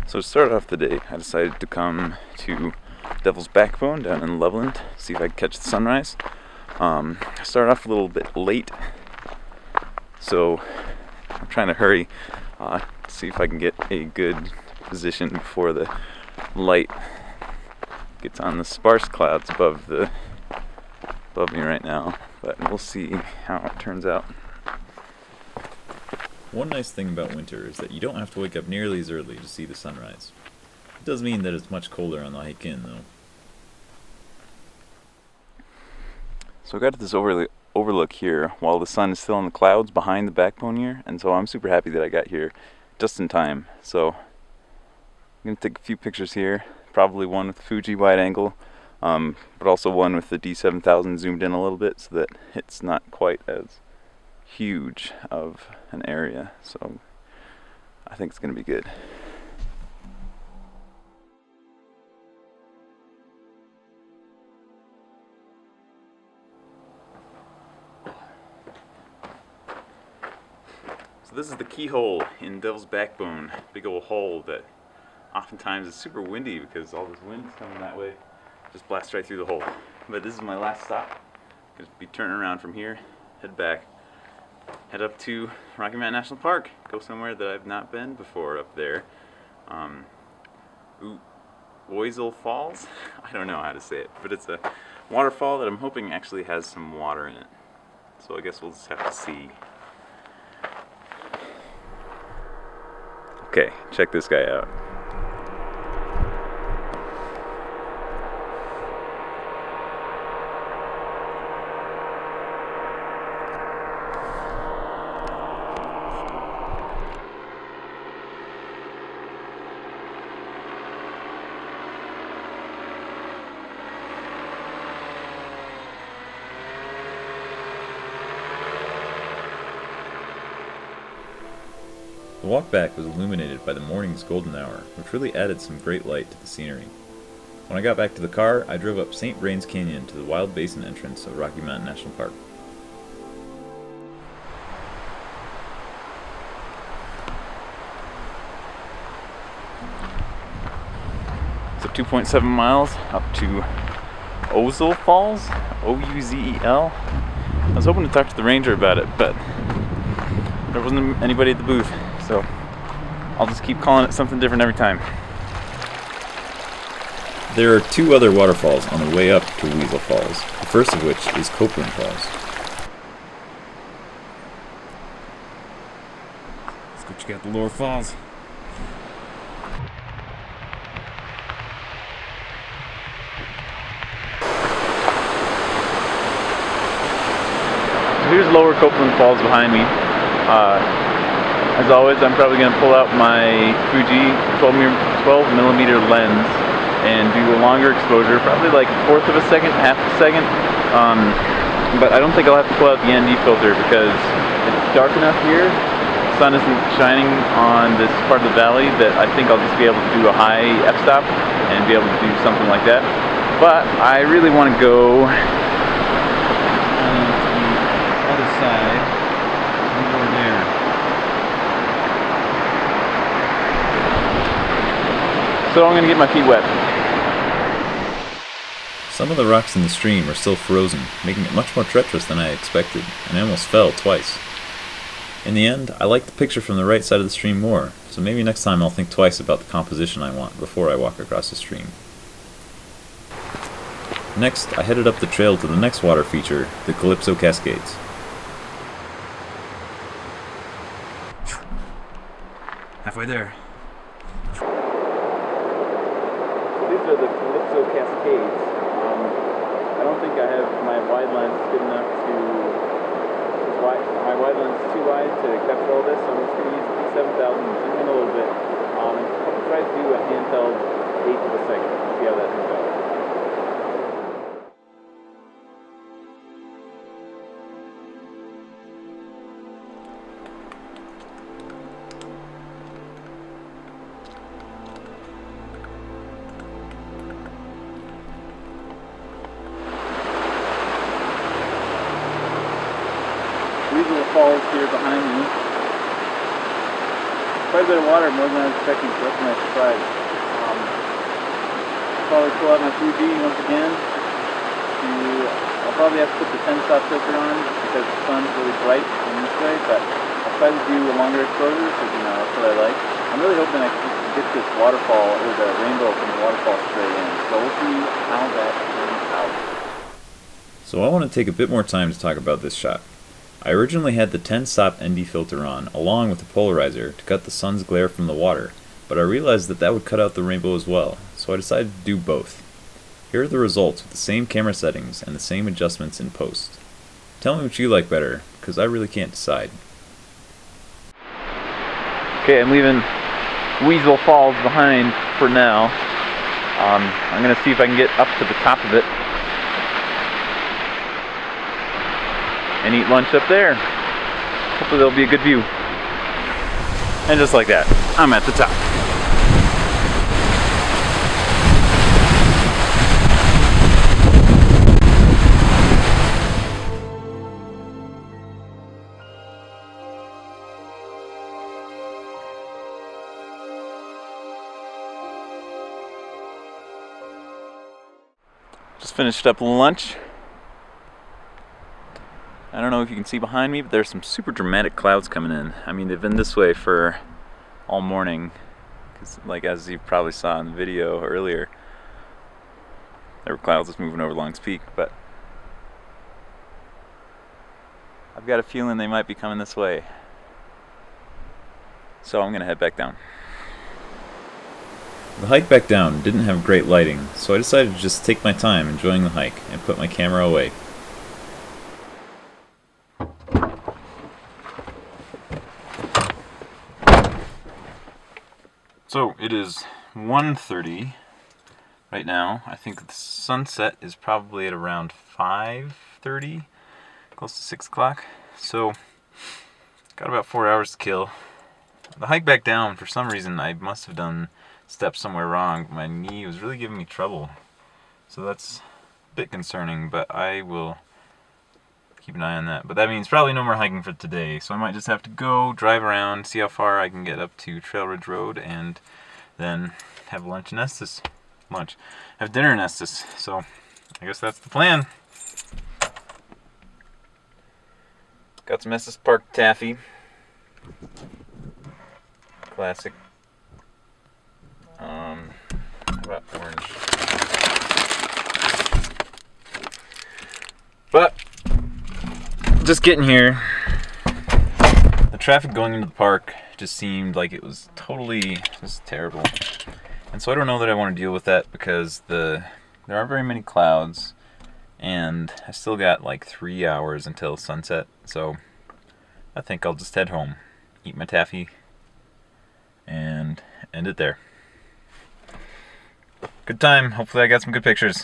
So to start off the day, I decided to come to Devil's Backbone down in Loveland, see if I could catch the sunrise. I started off a little bit late, so I'm trying to hurry, see if I can get a good position before the light gets on the sparse clouds above me right now. But we'll see how it turns out. One nice thing about winter is that you don't have to wake up nearly as early to see the sunrise. It does mean that it's much colder on the hike in, though. So I got to this overlook here while the sun is still in the clouds behind the backbone here, and so I'm super happy that I got here just in time. So I'm going to take a few pictures here, probably one with Fuji wide angle, but also one with the D7000 zoomed in a little bit so that it's not quite as huge of an area. So I think it's going to be good. So this is the keyhole in Devil's Backbone, big old hole that oftentimes is super windy because all this wind is coming that way, just blasts right through the hole. But this is my last stop. I'm going to be turning around from here, head back, head up to Rocky Mountain National Park, go somewhere that I've not been before up there. Ouzel Falls? I don't know how to say it, but it's a waterfall that I'm hoping actually has some water in it. So I guess we'll just have to see. Okay, check this guy out. The walk back was illuminated by the morning's golden hour, which really added some great light to the scenery. When I got back to the car, I drove up St. Vrain's Canyon to the Wild Basin entrance of Rocky Mountain National Park. So 2.7 miles up to Ouzel Falls, O-U-Z-E-L. I was hoping to talk to the ranger about it, but there wasn't anybody at the booth, so I'll just keep calling it something different every time. There are two other waterfalls on the way up to Ouzel Falls, the first of which is Copeland Falls. Let's go check out the lower falls. So here's Lower Copeland Falls behind me. As always, I'm probably going to pull out my Fuji 12mm lens and do a longer exposure, probably like a fourth of a second, half a second. But I don't think I'll have to pull out the ND filter because it's dark enough here. The sun isn't shining on this part of the valley that I think I'll just be able to do a high f-stop and be able to do something like that. But I really want to go on the other side, over there. So I'm going to get my feet wet. Some of the rocks in the stream are still frozen, making it much more treacherous than I expected, and I almost fell twice. In the end, I like the picture from the right side of the stream more, so maybe next time I'll think twice about the composition I want before I walk across the stream. Next, I headed up the trail to the next water feature, the Calypso Cascades. Halfway there. These are the Calypso Cascades. I don't think I have my wide lens good enough to. My wide lens is too wide to capture all this, so I'm just going to use the D7000 and zoom in a little bit. I'll try to do a handheld 1/8 of a second. See how that turns out. Ouzel Falls here behind me. quite a bit of water, more than I was expecting, so that's a nice surprise. Probably pull out my Fuji once again. I'll probably have to put the 10-stop filter on because the sun's really bright in this way, but I'll try to do a longer exposure because, you know, that's what I like. I'm really hoping I can get this waterfall, or the rainbow from the waterfall straight in, so we'll see how that turns out. So I want to take a bit more time to talk about this shot. I originally had the 10-stop ND filter on, along with the polarizer, to cut the sun's glare from the water, but I realized that that would cut out the rainbow as well, so I decided to do both. Here are the results with the same camera settings and the same adjustments in post. Tell me what you like better, because I really can't decide. Okay, I'm leaving Ouzel Falls behind for now. I'm going to see if I can get up to the top of it and eat lunch up there. Hopefully there'll be a good view. And just like that, I'm at the top. Just finished up lunch. I don't know if you can see behind me, but there's some super dramatic clouds coming in. I mean, they've been this way for all morning, because, like, as you probably saw in the video earlier, there were clouds just moving over Long's Peak, but I've got a feeling they might be coming this way. So I'm gonna head back down. The hike back down didn't have great lighting, so I decided to just take my time enjoying the hike and put my camera away. So it is 1:30 right now. I think the sunset is probably at around 5:30, close to 6 o'clock. So got about 4 hours to kill. The hike back down, for some reason, I must have done steps somewhere wrong. My knee was really giving me trouble. So that's a bit concerning, but I will keep an eye on that. But that means probably no more hiking for today. So I might just have to go, drive around, see how far I can get up to Trail Ridge Road, and then have lunch in Estes. Have dinner in Estes. So I guess that's the plan. Got some Estes Park taffy. Classic. How about orange? But just getting here, the traffic going into the park just seemed like it was totally just terrible. And so I don't know that I want to deal with that because there aren't very many clouds, and I still got like 3 hours until sunset. So I think I'll just head home, eat my taffy, and end it there. Good time. Hopefully I got some good pictures.